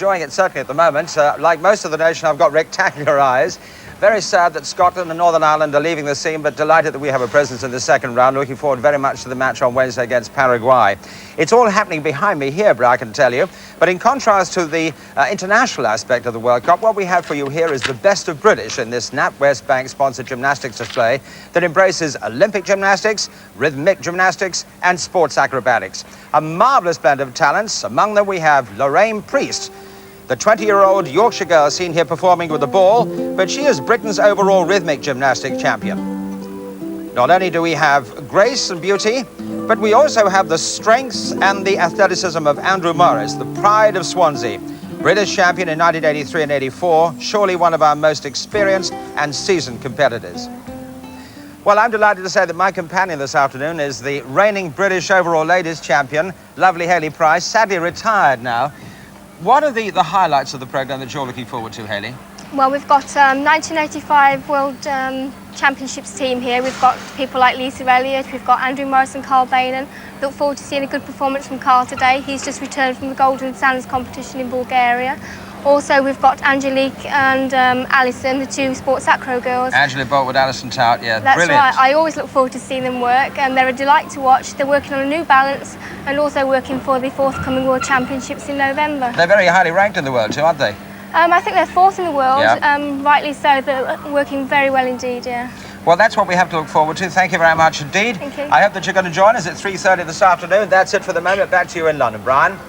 enjoying it certainly at the moment. Like most of the nation, I've got rectangular eyes. Very sad that Scotland and Northern Ireland are leaving the scene, but delighted that we have a presence in the second round. Looking forward very much to the match on Wednesday against Paraguay. It's all happening behind me here, I can tell you. But in contrast to the international aspect of the World Cup, what we have for you here is the best of British in this Natwest Bank-sponsored gymnastics display that embraces Olympic gymnastics, rhythmic gymnastics, and sports acrobatics. A marvellous blend of talents. Among them we have Hayley Price, the 20-year-old Yorkshire girl seen here performing with the ball, but she is Britain's overall rhythmic gymnastics champion. Not only do we have grace and beauty, but we also have the strengths and the athleticism of Andrew Morris, the pride of Swansea. British champion in 1983 and 84, surely one of our most experienced and seasoned competitors. Well, I'm delighted to say that my companion this afternoon is the reigning British overall ladies champion, lovely Hayley Price, sadly retired now. What are the highlights of the programme that you're looking forward to, Hayley? Well, we've got 1985 World Championships team here. We've got people like Lisa Elliott, we've got Andrew Morris and Carl Bainan. Look forward to seeing a good performance from Carl today. He's just returned from the Golden Sands competition in Bulgaria. Also, we've got Angelique and Alison, the two sports acro girls. Angela Boltwood, Alison Tout, yeah, that's brilliant. Right. I always look forward to seeing them work, and they're a delight to watch. They're working on a new balance and also working for the forthcoming World Championships in November. They're very highly ranked in the world too, aren't they? I think they're fourth in the world, yeah. Rightly so. They're working very well indeed, yeah. Well, that's what we have to look forward to. Thank you very much indeed. Thank you. I hope that you're going to join us at 3:30 this afternoon. That's it for the moment. Back to you in London, Brian.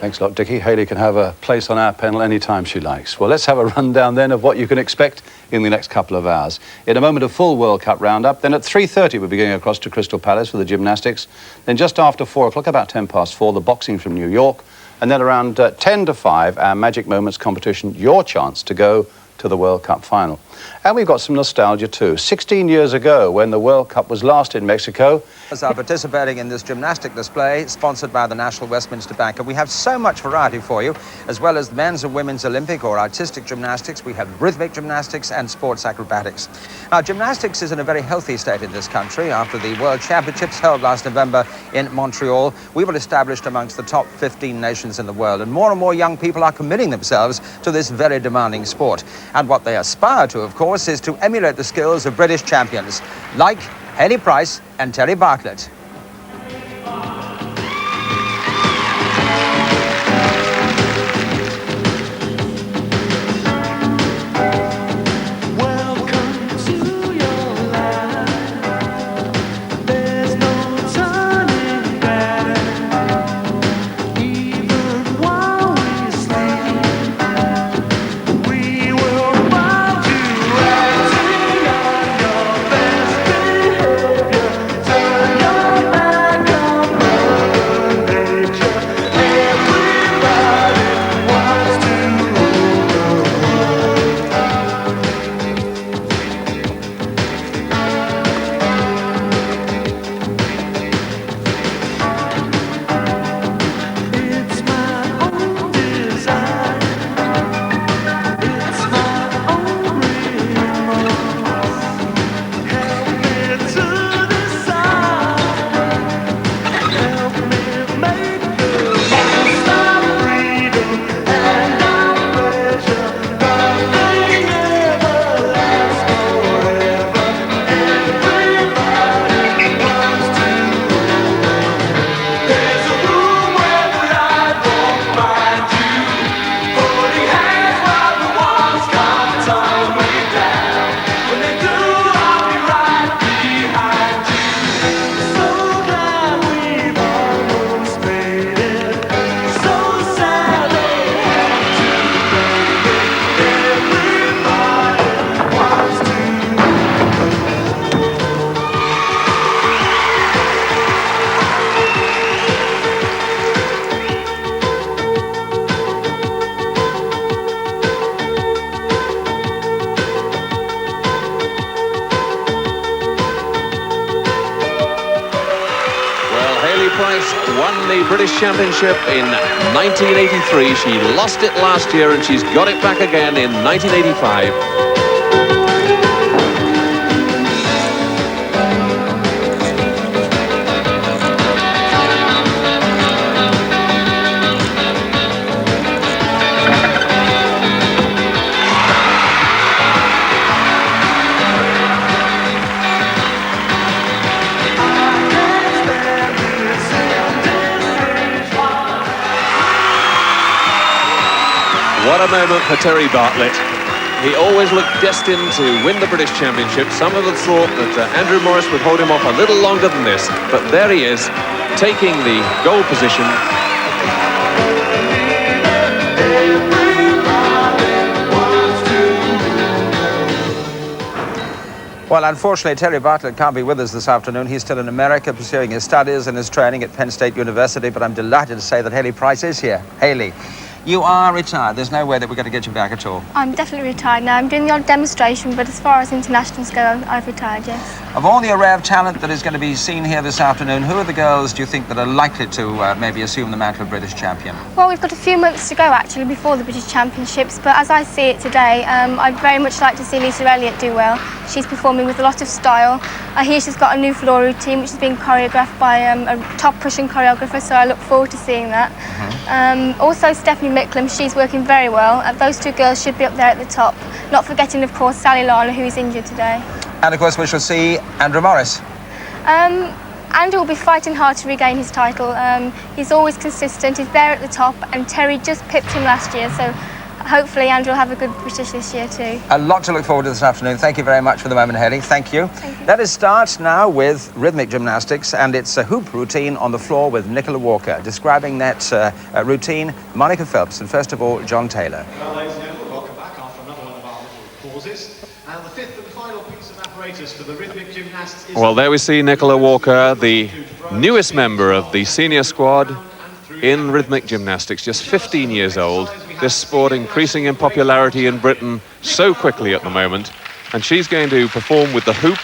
Thanks a lot, Dickie. Hayley can have a place on our panel anytime she likes. Well, let's have a rundown then of what you can expect in the next couple of hours. In a moment, a full World Cup roundup. Then at 3:30, we'll be going across to Crystal Palace for the gymnastics. Then just after 4 o'clock, about 10 past 4, the boxing from New York. And then around 10 to 5, our Magic Moments competition, your chance to go to the World Cup final. And we've got some nostalgia too. 16 years ago, when the World Cup was last in Mexico, are participating in this gymnastic display sponsored by the National Westminster Bank, and we have so much variety for you, as well as men's and women's Olympic or artistic gymnastics. We have rhythmic gymnastics and sports acrobatics. Now, gymnastics is in a very healthy state in this country. After the World Championships held last November in Montreal, we were established amongst the top 15 nations in the world, and more young people are committing themselves to this very demanding sport. And what they aspire to, of course, is to emulate the skills of British champions like Hayley Price and Terry Bartlett. Won the British Championship in 1983. She lost it last year and she's got it back again in 1985. What a moment for Terry Bartlett. He always looked destined to win the British Championship. Some of us thought that Andrew Morris would hold him off a little longer than this, but there he is, taking the goal position. Well, unfortunately, Terry Bartlett can't be with us this afternoon. He's still in America pursuing his studies and his training at Penn State University, but I'm delighted to say that Hayley Price is here. Hayley, you are retired. There's no way that we're going to get you back at all. I'm definitely retired now. I'm doing the odd demonstration, but as far as internationals go, I've retired, yes. Of all the array of talent that is going to be seen here this afternoon, who are the girls, do you think, that are likely to maybe assume the mantle of British champion? Well, we've got a few months to go, actually, before the British Championships, but as I see it today, I'd very much like to see Lisa Elliott do well. She's performing with a lot of style. I hear she's got a new floor routine, which has been choreographed by a top Prussian choreographer, so I look forward to seeing that. Also, Stephanie Micklam, she's working very well. Those two girls should be up there at the top. Not forgetting, of course, Sally Larner, who is injured today. And, of course, we shall see Andrew Morris. Andrew will be fighting hard to regain his title. He's always consistent, he's there at the top, and Terry just pipped him last year, so hopefully Andrew will have a good British this year too. A lot to look forward to this afternoon. Thank you very much for the moment, Hayley. Thank you. Thank you. Let us start now with rhythmic gymnastics, and it's a hoop routine on the floor with Nicola Walker. Describing that routine, Monica Phelps, and first of all, John Taylor. Well, ladies and gentlemen, welcome back after another one of our little pauses. And the fifth and final piece of apparatus for the rhythmic gymnasts is... Well, there we see Nicola Walker, the newest member of the senior squad in rhythmic gymnastics, just 15 years old. This sport increasing in popularity in Britain so quickly at the moment. And she's going to perform with the hoop.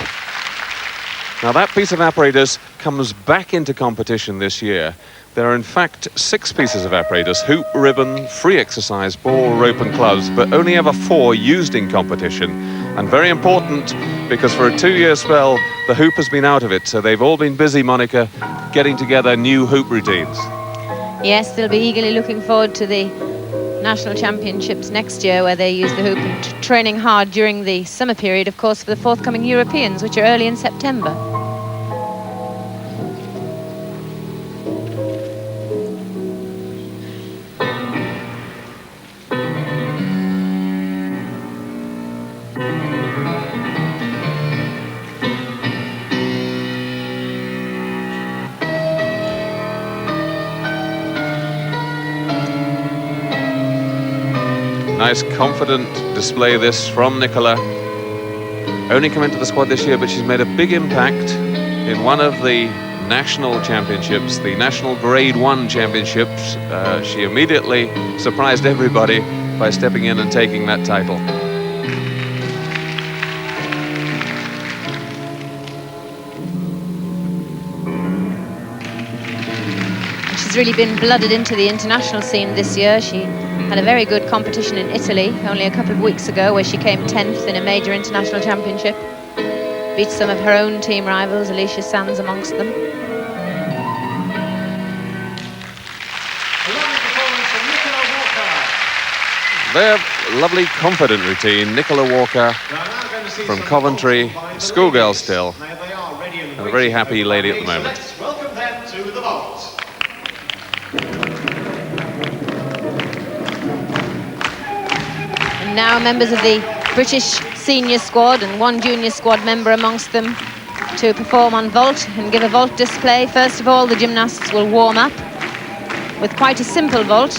Now, that piece of apparatus comes back into competition this year. There are, in fact, 6 pieces of apparatus: hoop, ribbon, free exercise, ball, rope and clubs, but only ever 4 used in competition. And very important, because for a 2-year spell, the hoop has been out of it. So they've all been busy, Monica, getting together new hoop routines. Yes, they'll be eagerly looking forward to the National Championships next year, where they use the hoop, and training hard during the summer period, of course, for the forthcoming Europeans, which are early in September. Nice, confident display this from Nicola. Only come into the squad this year, but she's made a big impact in one of the national championships, the National Grade 1 Championships. She immediately surprised everybody by stepping in and taking that title. She's really been blooded into the international scene this year. She had a very good competition in Italy only a couple of weeks ago, where she came 10th in a major international championship. Beat some of her own team rivals, Alicia Sands amongst them. Their lovely, confident routine. Nicola Walker from Coventry, schoolgirl still, and a very happy lady at the moment. Welcome them to the vault. And now members of the British senior squad and one junior squad member amongst them to perform on vault and give a vault display. First of all, the gymnasts will warm up with quite a simple vault.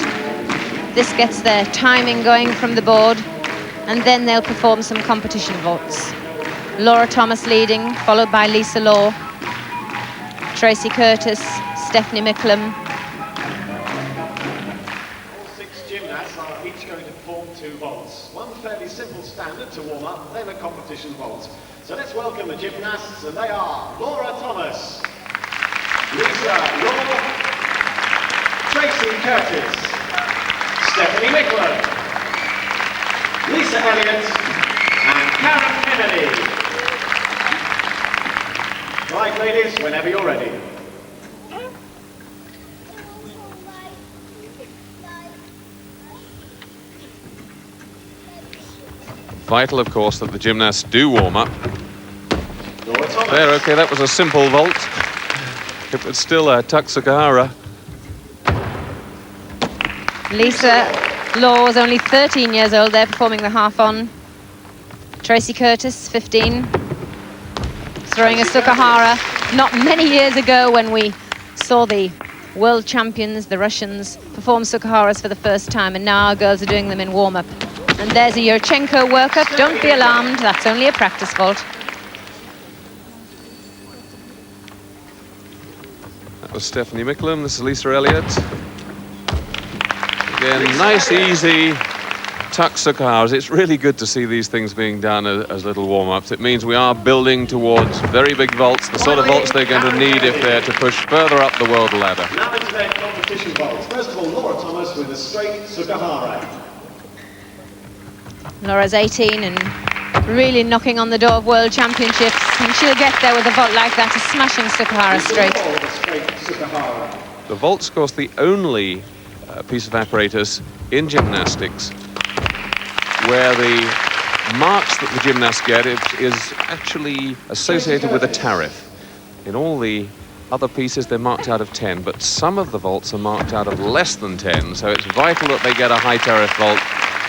This gets their timing going from the board, and then they'll perform some competition vaults. Laura Thomas leading, followed by Lisa Law, Stacey Curtis, Stephanie Micklam. All 6 gymnasts are each going to perform 2 vaults. One fairly simple standard to warm up, then a competition vault. So let's welcome the gymnasts, and they are Laura Thomas, Lisa Law, Stacey Curtis, Stephanie Micklam, Lisa Elliott, and Karen Kennedy. Right, ladies, whenever you're ready. Vital, of course, that the gymnasts do warm up. Laura Thomas. There, okay, that was a simple vault. It was still a Taksugahara. Lisa Laws, only 13 years old, they're performing the half-on. Stacey Curtis, 15, throwing a Sukahara. Not many years ago when we saw the world champions, the Russians, perform Sukaharas for the first time, and now our girls are doing them in warm-up. And there's a Yurchenko workup. Don't be alarmed, that's only a practice vault. That was Stephanie Micklam, this is Lisa Elliott. Again, nice, easy tuck Sukaharas. It's really good to see these things being done as little warm-ups. It means we are building towards very big vaults, the sort of vaults they're going to need if they're to push further up the world ladder. Now into their competition vaults. First of all, Laura Thomas with a straight Sukahara. Laura's 18 and really knocking on the door of World Championships, and she'll get there with a vault like that, a smashing Sukahara straight. The vault's, of course, the only piece of apparatus in gymnastics where the marks that the gymnasts get is actually associated with a tariff. In all the other pieces, they're marked out of 10, but some of the vaults are marked out of less than 10, so it's vital that they get a high tariff vault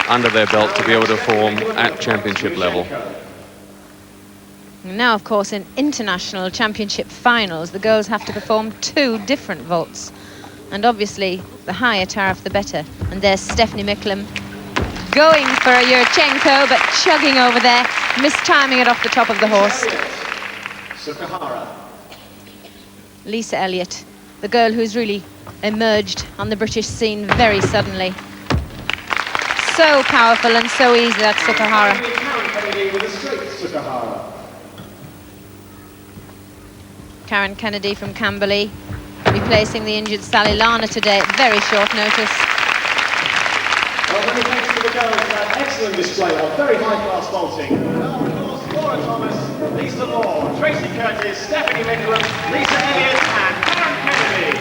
under their belt to be able to perform at championship level. Now, of course, in international championship finals, the girls have to perform 2 different vaults. And obviously, the higher tariff, the better. And there's Stephanie Micklam going for a Yurchenko, but chugging over there, mistiming it off the top of the horse. Lisa Elliott, the girl who's really emerged on the British scene very suddenly. So powerful and so easy, that Sukahara. Karen Kennedy from Camberley, replacing the injured Sally Larner today at very short notice. Well, many thanks to the girls for that excellent display of very high-class vaulting. Now, of course, Laura Thomas, Lisa Law, Stacey Curtis, Stephanie Micklam, Lisa Elliott and Karen Kennedy.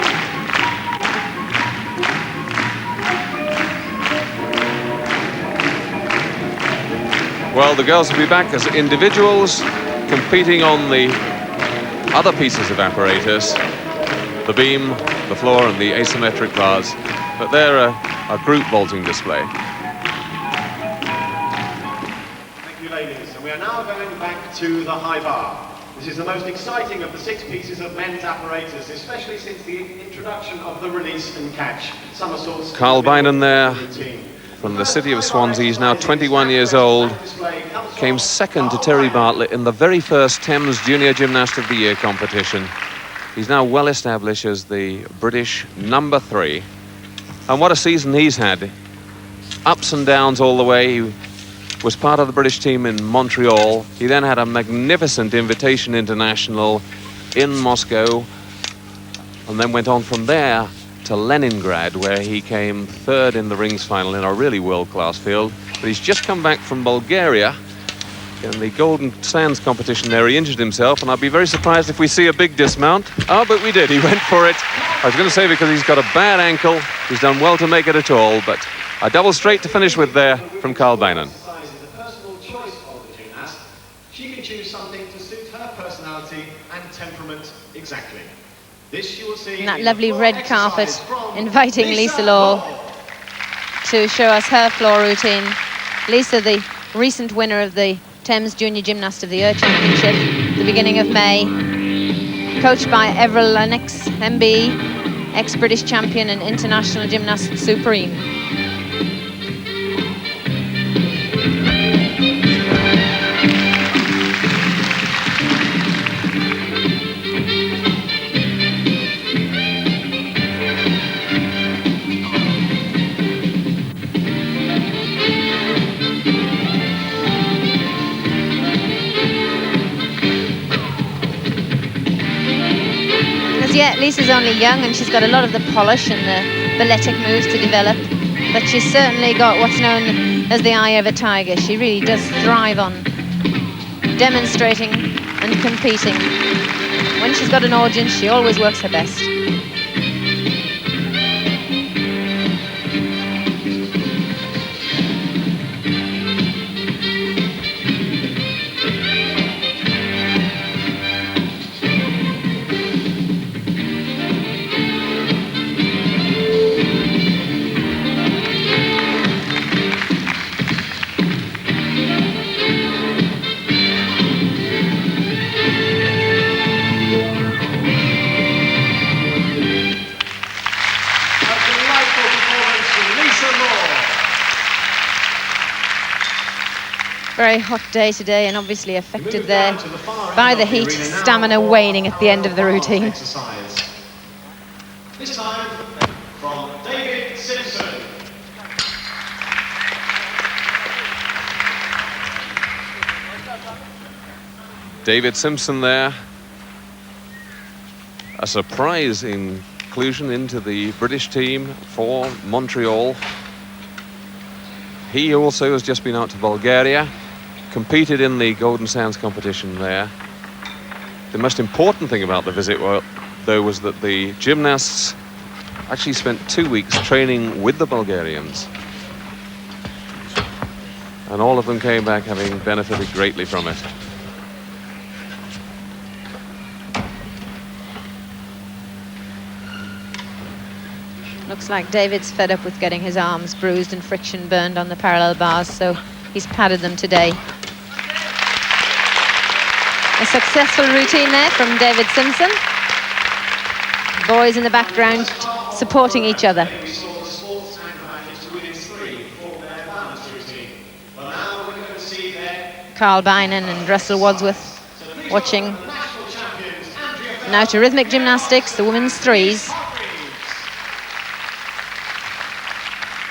Well, the girls will be back as individuals, competing on the other pieces of apparatus, the beam, the floor and the asymmetric bars, but they're a group vaulting display. Thank you, ladies, and we are now going back to the high bar. This is the most exciting of the 6 pieces of men's apparatus, especially since the introduction of the release and catch. Somersaults. Carl Bynon there from the city of Swansea. He's now 21 years old. Came second to Terry Bartlett in the very first Thames Junior Gymnast of the Year competition. He's now well established as the British number 3. And what a season he's had. Ups and downs all the way. He was part of the British team in Montreal. He then had a magnificent invitation international in Moscow, and then went on from there to Leningrad, where he came 3rd in the rings final in a really world-class field. But he's just come back from Bulgaria in the Golden Sands competition there. He injured himself, and I'd be very surprised if we see a big dismount. Oh, but we did. He went for it. I was going to say because he's got a bad ankle. He's done well to make it at all, but a double straight to finish with there from Carl Bynon. The personal choice of the gymnast. She can choose something to suit her personality and temperament exactly. This you will see And that lovely red carpet inviting Lisa Law to show us her floor routine. Lisa, the recent winner of the Thames Junior Gymnast of the Year Championship at the beginning of May, coached by Everil Lennox, MB, ex-British champion and international gymnast supreme. Yet Lisa's only young and she's got a lot of the polish and the balletic moves to develop, but she's certainly got what's known as the eye of a tiger. She really does thrive on demonstrating and competing. When she's got an audience, she always works her best. Very hot day today, and obviously affected there by the heat, stamina waning at the end of the routine. Exercise. This time from David Simpson. David Simpson there. A surprise inclusion into the British team for Montreal. He also has just been out to Bulgaria, competed in the Golden Sands competition there. The most important thing about the visit, though, was that the gymnasts actually spent 2 weeks training with the Bulgarians. And all of them came back having benefited greatly from it. Looks like David's fed up with getting his arms bruised and friction burned on the parallel bars, so he's padded them today. A successful routine there from David Simpson. Boys in the background supporting each other. Carl Bynan and Russell Wadsworth watching. Now to rhythmic gymnastics, the women's threes.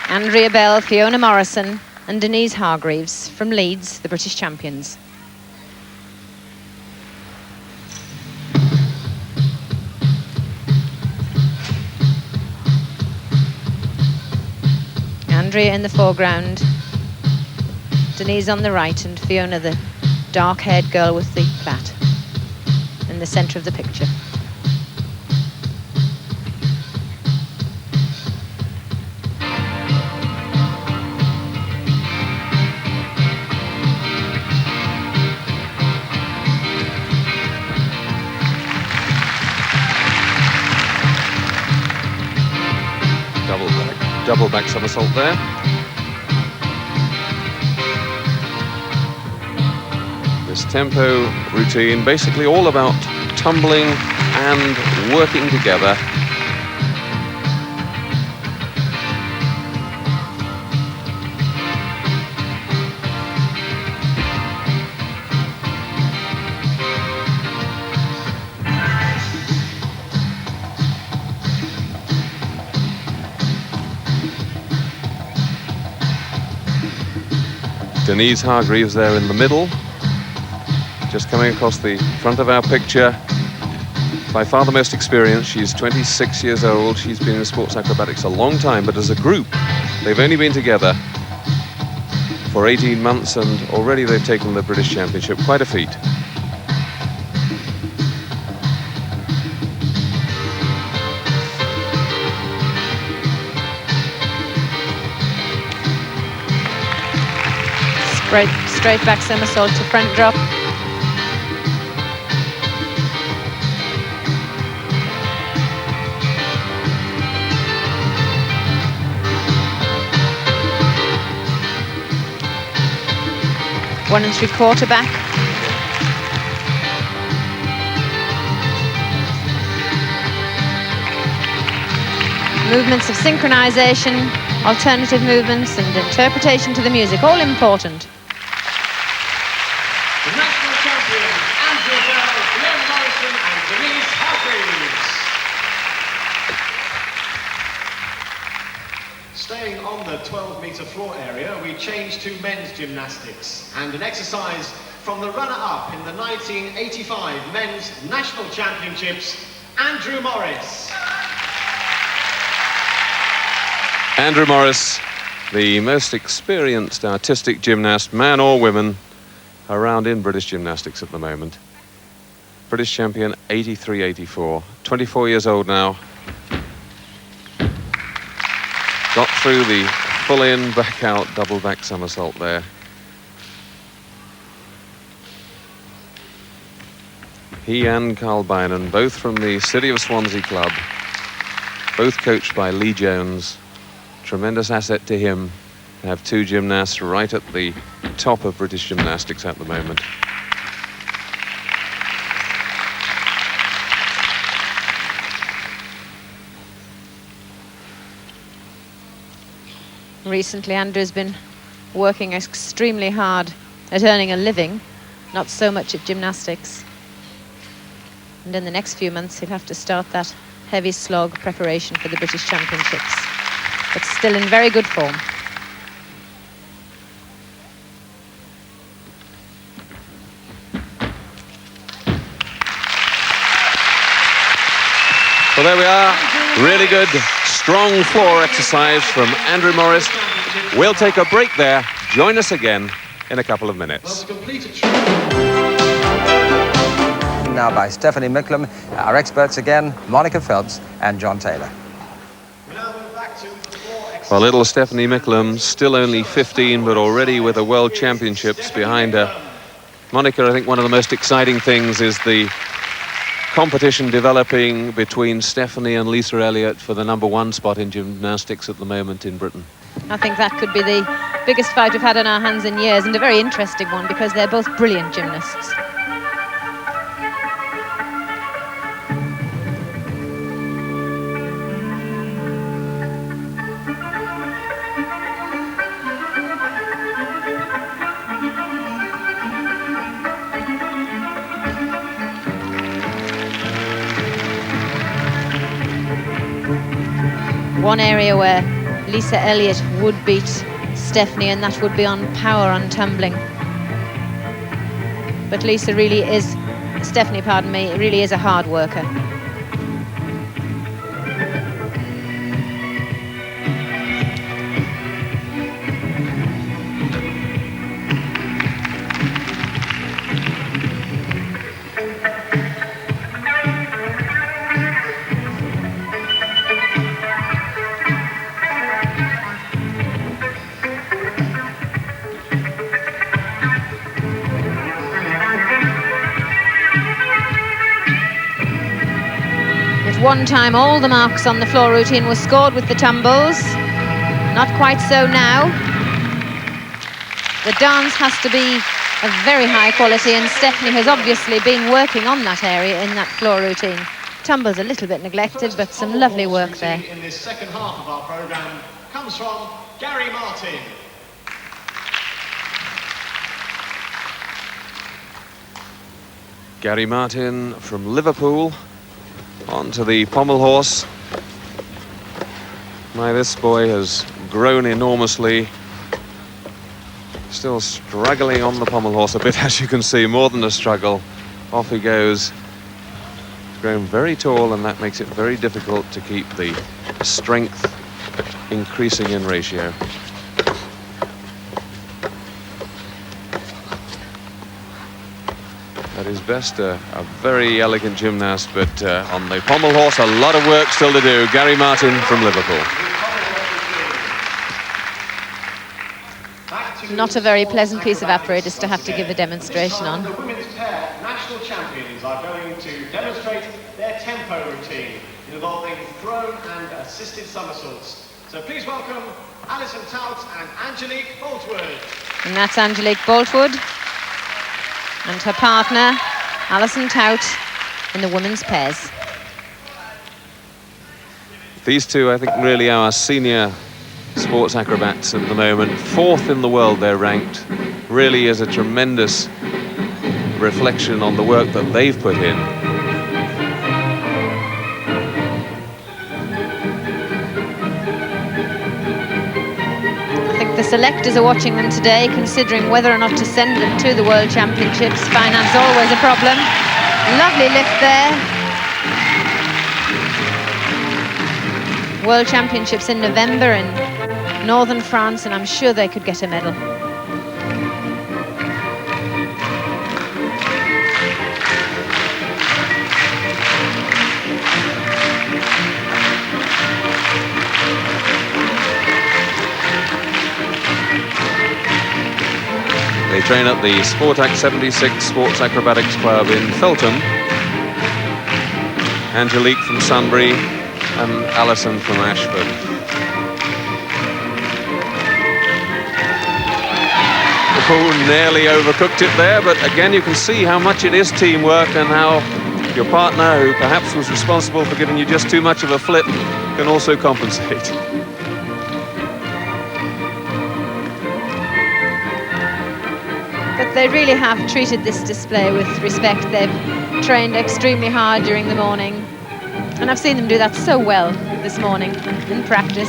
Andrea Bell, Fiona Morrison and Denise Hargreaves from Leeds, the British champions. Andrea in the foreground, Denise on the right, and Fiona, the dark-haired girl with the plait, in the centre of the picture. Double back somersault there. This tempo routine, basically all about tumbling and working together. Denise Hargreaves there in the middle, just coming across the front of our picture. By far the most experienced. She's 26 years old. She's been in sports acrobatics a long time, but as a group, they've only been together for 18 months, and already they've taken the British Championship. Quite a feat. Straight back somersault to front drop. One and 3/4 back. Movements of synchronization, alternative movements and interpretation to the music, all important. The national champions, Andrea Bell, Fiona Morrison and Denise Hargreaves. Staying on the 12-metre floor area, we change to men's gymnastics and an exercise from the runner-up in the 1985 Men's National Championships, Andrew Morris. Andrew Morris, the most experienced artistic gymnast, man or woman, around in British gymnastics at the moment. British champion 83-84, 24 years old now. Got through the full in, back out, double back somersault there. He and Carl Bynan, both from the City of Swansea club, both coached by Lee Jones. Tremendous asset to him to have two gymnasts right at the top of British gymnastics at the moment. Recently, Andrew's been working extremely hard at earning a living, not so much at gymnastics. And in the next few months, he'll have to start that heavy slog preparation for the British Championships. But still in very good form. Well, there we are. Really good, strong floor exercise from Andrew Morris. We'll take a break there. Join us again in a couple of minutes. Now by Stephanie Micklam, our experts again, Monica Phelps and John Taylor. Well, little Stephanie Micklam, still only 15, but already with the World Championships behind her. Monica, I think one of the most exciting things is the competition developing between Stephanie and Lisa Elliott for the #1 spot in gymnastics at the moment in Britain. I think that could be the biggest fight we've had on our hands in years, and a very interesting one because they're both brilliant gymnasts. One area where Lisa Elliott would beat Stephanie, and that would be on power on tumbling. But Lisa really is, Stephanie, pardon me, really is a hard worker. One time all the marks on the floor routine were scored with the tumbles. Not quite so now. The dance has to be of very high quality, and Stephanie has obviously been working on that area in that floor routine. Tumbles a little bit neglected, but some lovely work there. In this second half of our programme comes from Gary Martin. Gary Martin from Liverpool. Onto the pommel horse. My, this boy has grown enormously. Still struggling on the pommel horse a bit, as you can see, more than a struggle. Off he goes. He's grown very tall, and that makes it very difficult to keep the strength increasing in ratio. At his best, a very elegant gymnast, but on the pommel horse, a lot of work still to do. Gary Martin from Liverpool. Not a very pleasant piece of apparatus to have to give a demonstration on. The women's pair national champions are going to demonstrate their tempo routine involving thrown and assisted somersaults. So please welcome Alison Tout and Angelique Boltwood. And that's Angelique Boltwood and her partner, Alison Tout, in the women's pairs. These two, I think, really are senior sports acrobats at the moment. 4th in the world they're ranked. Really is a tremendous reflection on the work that they've put in. The selectors are watching them today, considering whether or not to send them to the World Championships. Finance always a problem. Lovely lift there. World Championships in November in northern France, and I'm sure they could get a medal. They train at the Sportac 76 Sports Acrobatics Club in Feltham. Angelique from Sunbury and Alison from Ashford. Oh, nearly overcooked it there, but again you can see how much it is teamwork and how your partner, who perhaps was responsible for giving you just too much of a flip, can also compensate. But Look, they really have treated this display with respect. They've trained extremely hard during the morning, and I've seen them do that so well this morning in practice.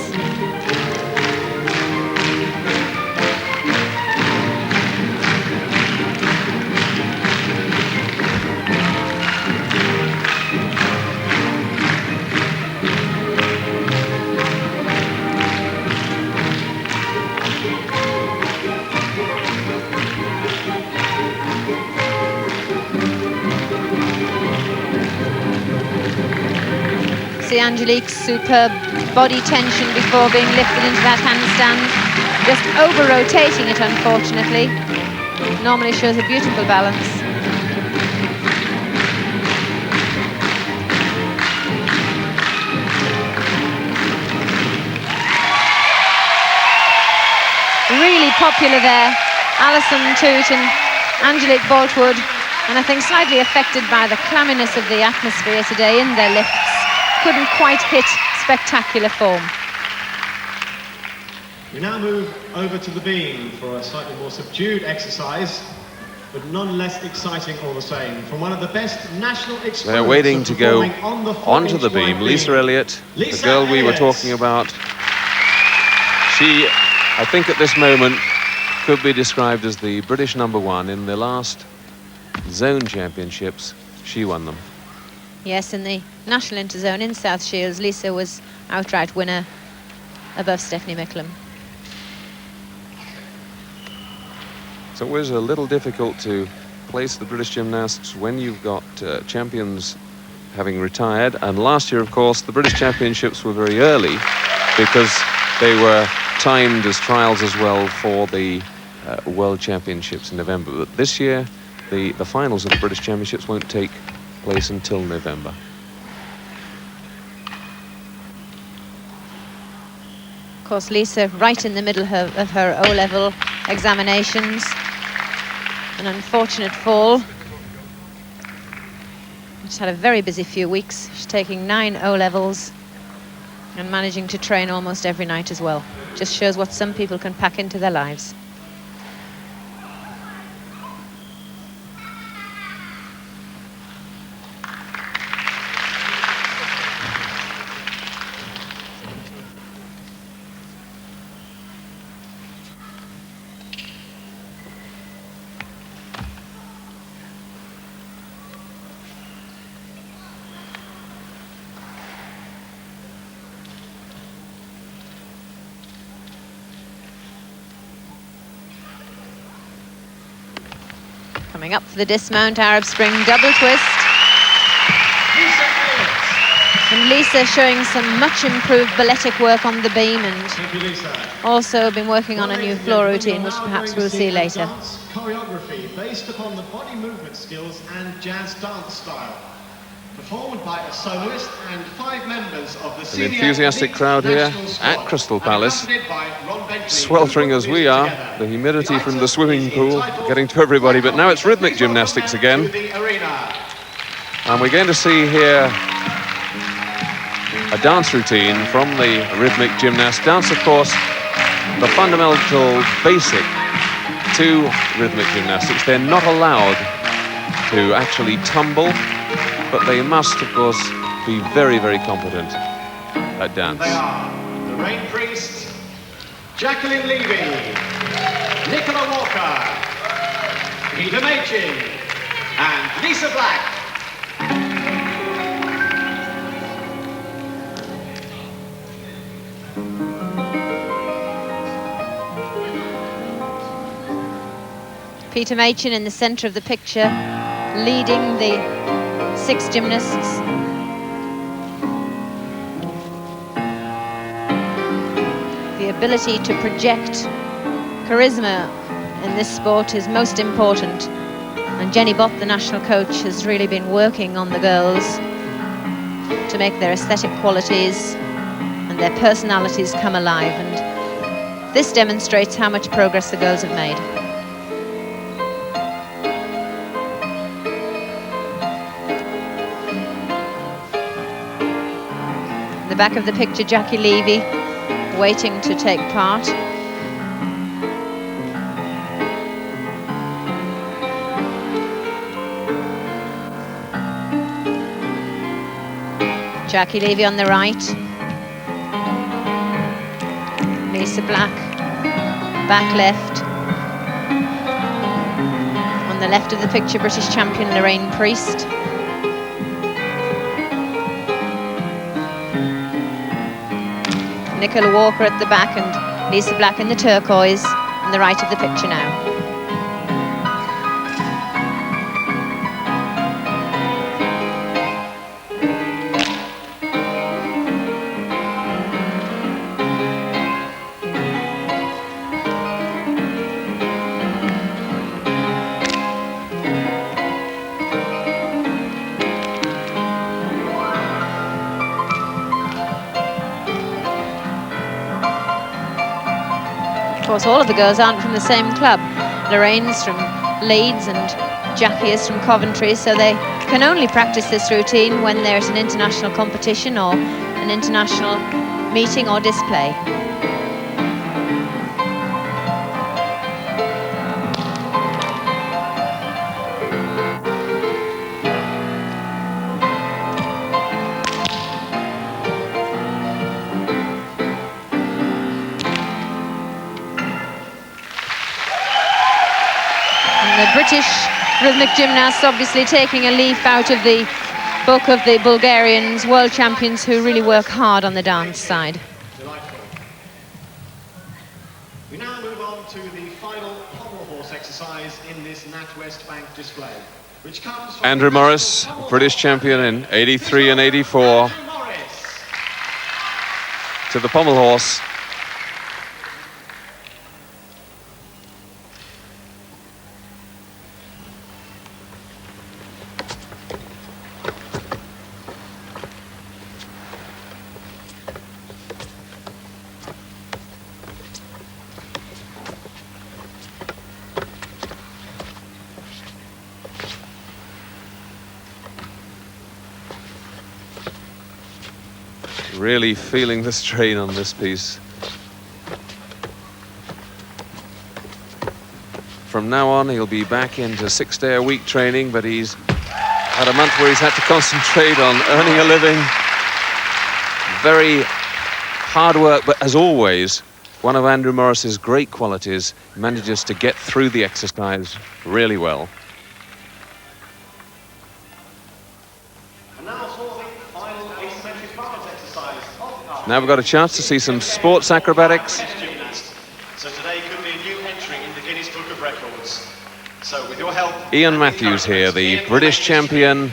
See Angelique's superb body tension before being lifted into that handstand. Just over-rotating it, unfortunately. Normally shows a beautiful balance. Really popular there. Alison Toot and Angelique Boltwood. And I think slightly affected by the clamminess of the atmosphere today in their lifts. Couldn't quite hit spectacular form. We now move over to the beam for a slightly more subdued exercise, but none less exciting all the same. From one of the best national exponents. They're waiting to go onto the beam. beam. Lisa Elliott, the girl we were talking about. She, I think at this moment, could be described as the British #1 in the last zone championships. She won them. Yes, in the national interzone in South Shields, Lisa was outright winner above Stephanie Micklam. So it was a little difficult to place the British gymnasts when you've got champions having retired. And last year, of course, the British Championships were very early because they were timed as trials as well for the World Championships in November. But this year, the finals of the British Championships won't take place until November. Of course, Lisa right in the middle of her O-level examinations. An unfortunate fall. She's had a very busy few weeks. She's taking 9 O-levels and managing to train almost every night as well. Just shows what some people can pack into their lives. Coming up for the dismount, Arab Spring double twist. And Lisa showing some much improved balletic work on the beam, and also been working on a new floor routine, which perhaps we'll see later. Choreography based upon the body movement skills and jazz dance style. Performed by a soloist and 5 members of the An enthusiastic crowd here at Crystal Palace. Sweltering as we are, the humidity from the swimming pool getting to everybody, but now it's rhythmic gymnastics again. And we're going to see here a dance routine from the rhythmic gymnast. Dance, of course, the fundamental basic to rhythmic gymnastics. They're not allowed to actually tumble, but they must, of course, be very, very competent at dance. They are the Rain Priest, Jacqueline Levy, Nicola Walker, Peter Machin, and Lisa Black. Peter Machin in the centre of the picture, leading the 6 gymnasts. The ability to project charisma in this sport is most important. And Jenny Bott, the national coach, has really been working on the girls to make their aesthetic qualities and their personalities come alive. And this demonstrates how much progress the girls have made. Back of the picture, Jackie Levy waiting to take part. Jackie Levy on the right. Lisa Black, back left. On the left of the picture, British champion Lorraine Priest. Nicola Walker at the back and Lisa Black in the turquoise on the right of the picture now. Of course, all of the girls aren't from the same club. Lorraine's from Leeds and Jackie is from Coventry, so they can only practice this routine when there's an international competition or an international meeting or display. The British rhythmic gymnasts obviously taking a leaf out of the book of the Bulgarians, world champions who really work hard on the dance side. Delightful. We now move on to the final pommel horse exercise in this Natwest bank display, which comes from Andrew Morris, British champion in 83 and 84, Andrew Morris. to the pommel horse. Really feeling the strain on this piece. From now on, he'll be back into 6-day-a-week training, but he's had a month where he's had to concentrate on earning a living. Very hard work, but as always, one of Andrew Morris's great qualities, manages to get through the exercise really well. Now we've got a chance to see some sports acrobatics. So today could be a new entry in the Guinness Book of Records. So with your help, Ian Matthews here, the British champion,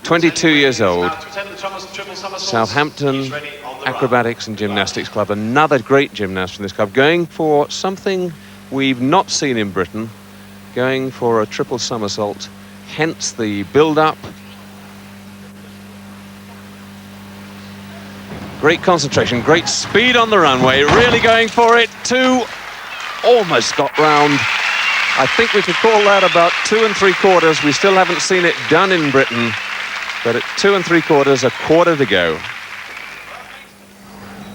22 years old, Southampton Acrobatics and Gymnastics Club, another great gymnast from this club, going for something we've not seen in Britain, going for a triple somersault, hence the build-up. Great concentration, great speed on the runway, really going for it. Two, almost got round. I think we could call that about 2 3/4. We still haven't seen it done in Britain, but at 2 3/4, a quarter to go.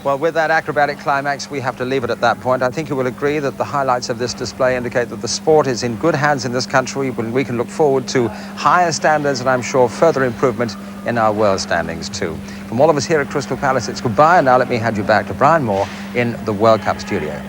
Well, with that acrobatic climax, we have to leave it at that point. I think you will agree that the highlights of this display indicate that the sport is in good hands in this country, when we can look forward to higher standards and I'm sure further improvement in our world standings too. From all of us here at Crystal Palace, it's goodbye, and now let me hand you back to Brian Moore in the World Cup studio.